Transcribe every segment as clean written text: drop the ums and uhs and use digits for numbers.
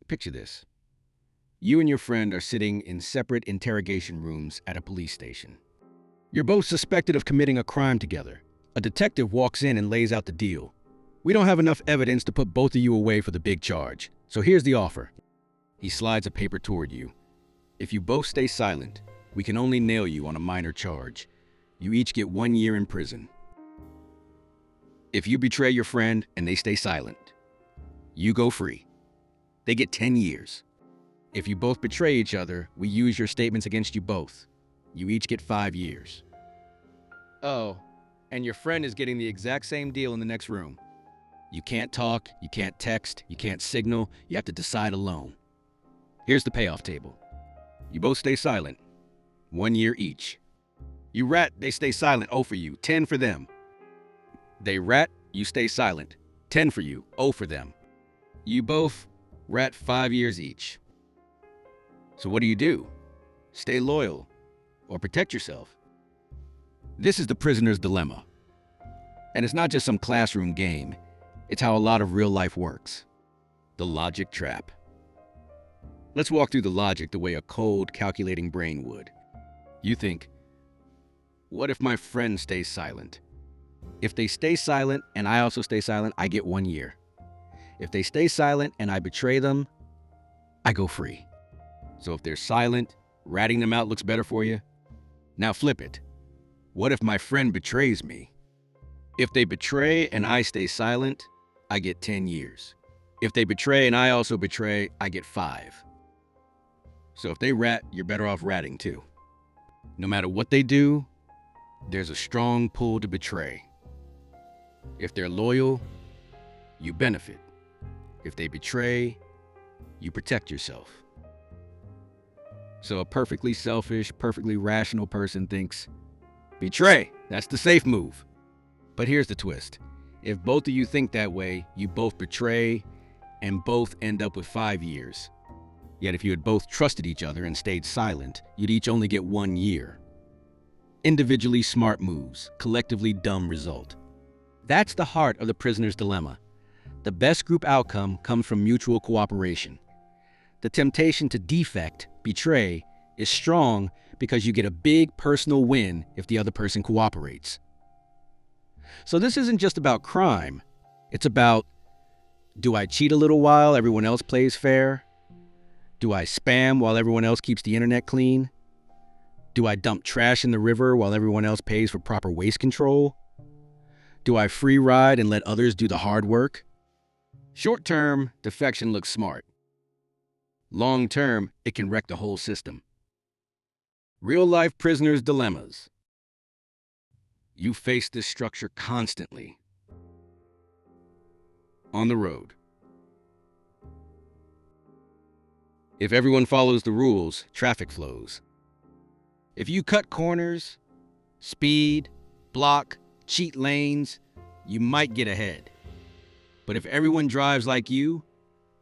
Picture this. You and your friend are sitting in separate interrogation rooms at a police station. You're both suspected of committing a crime together. A detective walks in and lays out the deal. We don't have enough evidence to put both of you away for the big charge, so here's the offer. He slides a paper toward you. If you both stay silent, we can only nail you on a minor charge. You each get 1 year in prison. If you betray your friend and they stay silent, you go free. They get 10 years. If you both betray each other, we use your statements against you both. You each get 5 years. Oh, and your friend is getting the exact same deal in the next room. You can't talk, you can't text, you can't signal, you have to decide alone. Here's the payoff table. You both stay silent. 1 year each. You rat, they stay silent, 0 for you, 10 for them. They rat, you stay silent, 10 for you, 0 for them. You both rat 5 years each. So what do? Stay loyal or protect yourself? This is the prisoner's dilemma. And it's not just some classroom game. It's how a lot of real life works. The logic trap. Let's walk through the logic the way a cold, calculating brain would. You think, what if my friend stays silent? If they stay silent and I also stay silent, I get 1 year. If they stay silent and I betray them, I go free. So if they're silent, ratting them out looks better for you? Now flip it. What if my friend betrays me? If they betray and I stay silent, I get 10 years. If they betray and I also betray, I get 5. So if they rat, you're better off ratting too. No matter what they do, there's a strong pull to betray. If they're loyal, you benefit. If they betray, you protect yourself. So a perfectly selfish, perfectly rational person thinks, betray, that's the safe move. But here's the twist. If both of you think that way, you both betray and both end up with 5 years. Yet if you had both trusted each other and stayed silent, you'd each only get 1 year. Individually smart moves, collectively dumb result. That's the heart of the prisoner's dilemma. The best group outcome comes from mutual cooperation. The temptation to defect, betray, is strong because you get a big personal win if the other person cooperates. So this isn't just about crime. It's about, do I cheat a little while everyone else plays fair? Do I spam while everyone else keeps the internet clean? Do I dump trash in the river while everyone else pays for proper waste control? Do I free ride and let others do the hard work? Short-term, defection looks smart. Long-term, it can wreck the whole system. Real-life prisoners' dilemmas. You face this structure constantly. On the road. If everyone follows the rules, traffic flows. If you cut corners, speed, block, cheat lanes, you might get ahead. But if everyone drives like you,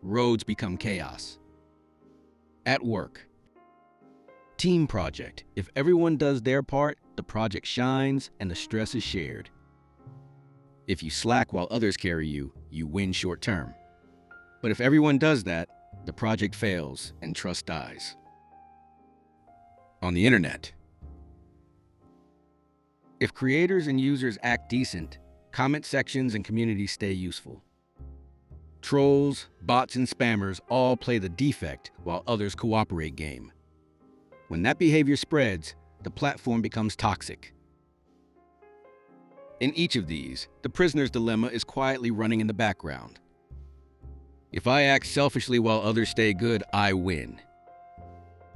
roads become chaos. At work. Team project. If everyone does their part, the project shines and the stress is shared. If you slack while others carry you, you win short term. But if everyone does that, the project fails and trust dies. On the internet. If creators and users act decent, comment sections and communities stay useful. Trolls, bots, and spammers all play the defect while others cooperate game. When that behavior spreads, the platform becomes toxic. In each of these, the prisoner's dilemma is quietly running in the background. If I act selfishly while others stay good, I win.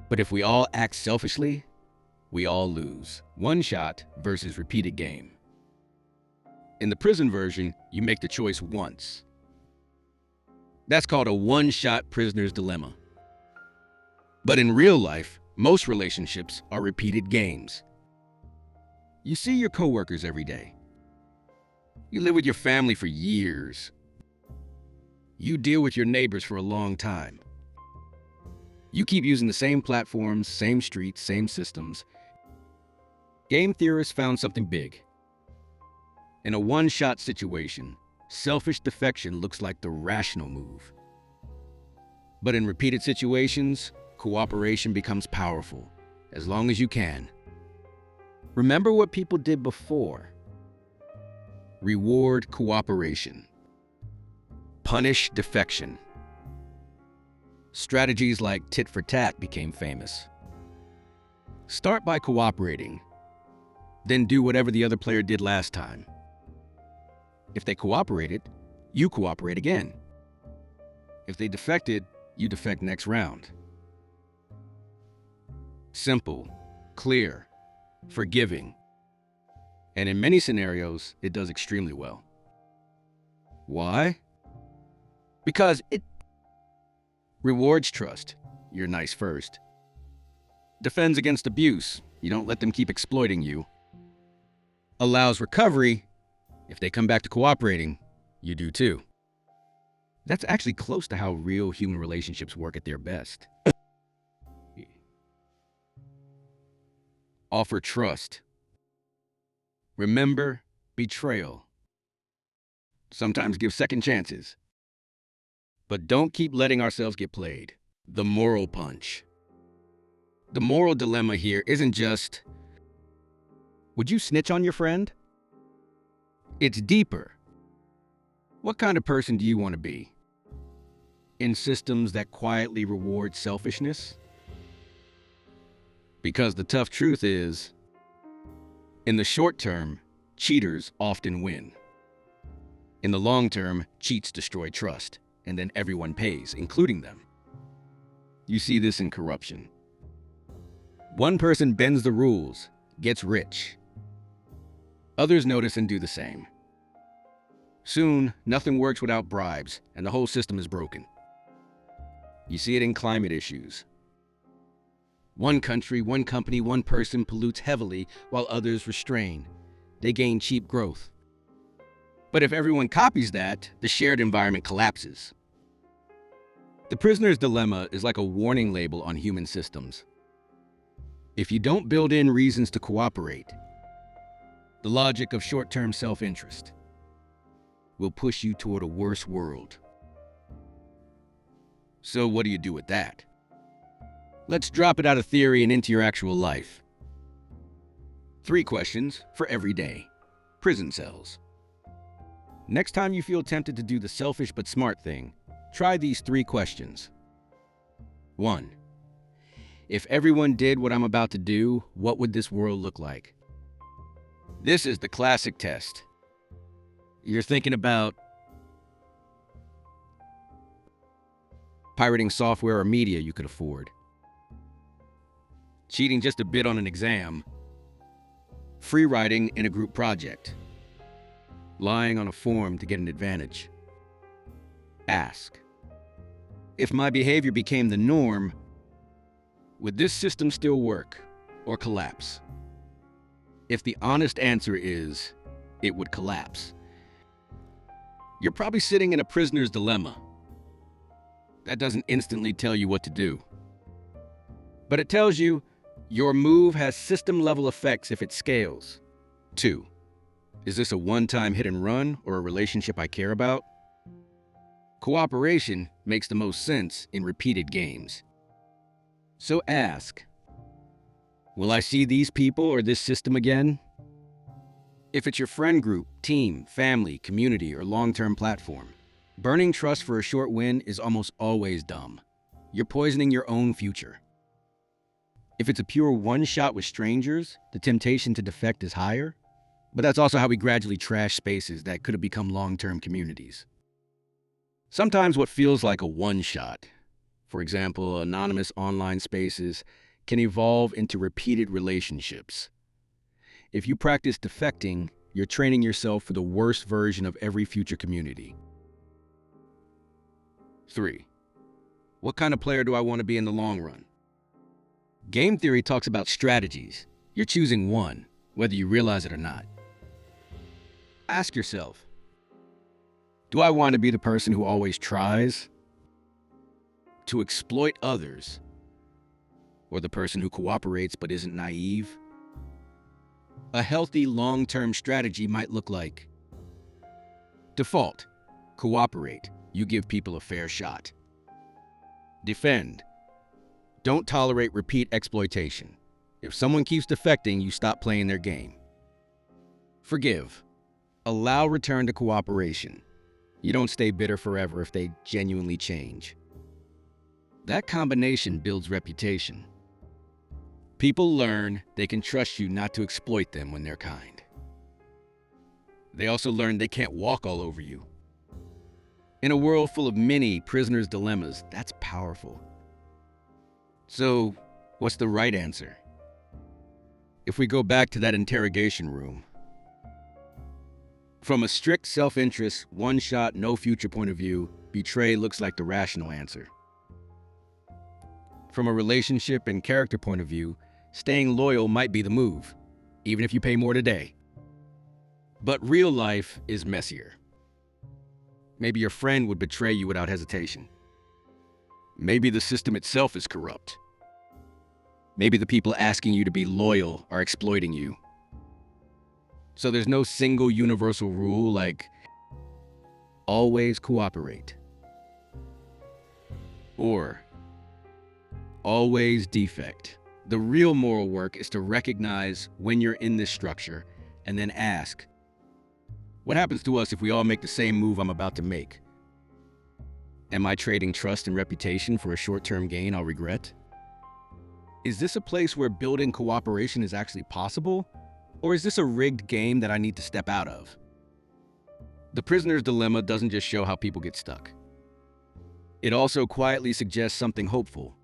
But if we all act selfishly, we all lose. One shot versus repeated game. In the prison version, you make the choice once. That's called a one-shot prisoner's dilemma. But in real life, most relationships are repeated games. You see your coworkers every day. You live with your family for years. You deal with your neighbors for a long time. You keep using the same platforms, same streets, same systems. Game theorists found something big. In a one-shot situation, selfish defection looks like the rational move. But in repeated situations, cooperation becomes powerful, as long as you can. Remember what people did before. Reward cooperation. Punish defection. Strategies like tit for tat became famous. Start by cooperating, then do whatever the other player did last time. If they cooperated, you cooperate again. If they defected, you defect next round. Simple, clear, forgiving. And in many scenarios, it does extremely well. Why? Because it rewards trust. You're nice first. Defends against abuse. You don't let them keep exploiting you. Allows recovery. If they come back to cooperating, you do too. That's actually close to how real human relationships work at their best. Offer trust. Remember betrayal. Sometimes give second chances. But don't keep letting ourselves get played. The moral punch. The moral dilemma here isn't just, would you snitch on your friend? It's deeper. What kind of person do you want to be? In systems that quietly reward selfishness? Because the tough truth is, in the short term, cheaters often win. In the long term, cheats destroy trust, and then everyone pays, including them. You see this in corruption. One person bends the rules, gets rich. Others notice and do the same. Soon, nothing works without bribes, and the whole system is broken. You see it in climate issues. One country, one company, one person pollutes heavily while others restrain. They gain cheap growth. But if everyone copies that, the shared environment collapses. The prisoner's dilemma is like a warning label on human systems. If you don't build in reasons to cooperate, the logic of short-term self-interest will push you toward a worse world. So what do you do with that? Let's drop it out of theory and into your actual life. 3 questions for every day. Prison cells. Next time you feel tempted to do the selfish but smart thing, try these 3 questions. 1. If everyone did what I'm about to do, what would this world look like? This is the classic test. You're thinking about pirating software or media you could afford, cheating just a bit on an exam, free riding in a group project, lying on a form to get an advantage. Ask, if my behavior became the norm, would this system still work or collapse? If the honest answer is, it would collapse, you're probably sitting in a prisoner's dilemma. That doesn't instantly tell you what to do. But it tells you your move has system-level effects if it scales. 2. Is this a one-time hit and run or a relationship I care about? Cooperation makes the most sense in repeated games. So ask, will I see these people or this system again? If it's your friend group, team, family, community, or long-term platform, burning trust for a short win is almost always dumb. You're poisoning your own future. If it's a pure one-shot with strangers, the temptation to defect is higher, but that's also how we gradually trash spaces that could have become long-term communities. Sometimes what feels like a one-shot, for example, anonymous online spaces, can evolve into repeated relationships. If you practice defecting, you're training yourself for the worst version of every future community. 3. What kind of player do I want to be in the long run? Game theory talks about strategies. You're choosing one, whether you realize it or not. Ask yourself, do I want to be the person who always tries to exploit others, or the person who cooperates but isn't naive? A healthy long-term strategy might look like default, cooperate, you give people a fair shot. Defend. Don't tolerate repeat exploitation. If someone keeps defecting, you stop playing their game. Forgive. Allow return to cooperation. You don't stay bitter forever if they genuinely change. That combination builds reputation. People learn they can trust you not to exploit them when they're kind. They also learn they can't walk all over you. In a world full of many prisoners' dilemmas, that's powerful. So, what's the right answer? If we go back to that interrogation room, from a strict self-interest, one-shot, no-future point of view, betray looks like the rational answer. From a relationship and character point of view, staying loyal might be the move, even if you pay more today. But real life is messier. Maybe your friend would betray you without hesitation. Maybe the system itself is corrupt. Maybe the people asking you to be loyal are exploiting you. So there's no single universal rule like always cooperate or always defect. The real moral work is to recognize when you're in this structure and then ask, what happens to us if we all make the same move I'm about to make? Am I trading trust and reputation for a short-term gain I'll regret? Is this a place where building cooperation is actually possible? Or is this a rigged game that I need to step out of? The prisoner's dilemma doesn't just show how people get stuck. It also quietly suggests something hopeful.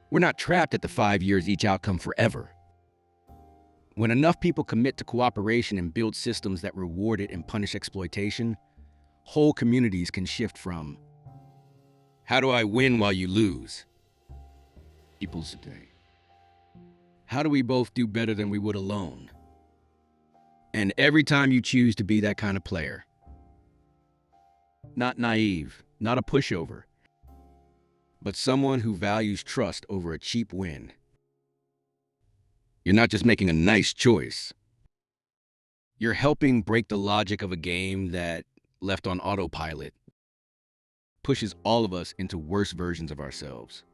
We're not trapped at the 5 years each outcome forever. When enough people commit to cooperation and build systems that reward it and punish exploitation, whole communities can shift from, how do I win while you lose? People's today. How do we both do better than we would alone? And every time you choose to be that kind of player, not naive, not a pushover, but someone who values trust over a cheap win, you're not just making a nice choice. You're helping break the logic of a game that, left on autopilot, pushes all of us into worse versions of ourselves.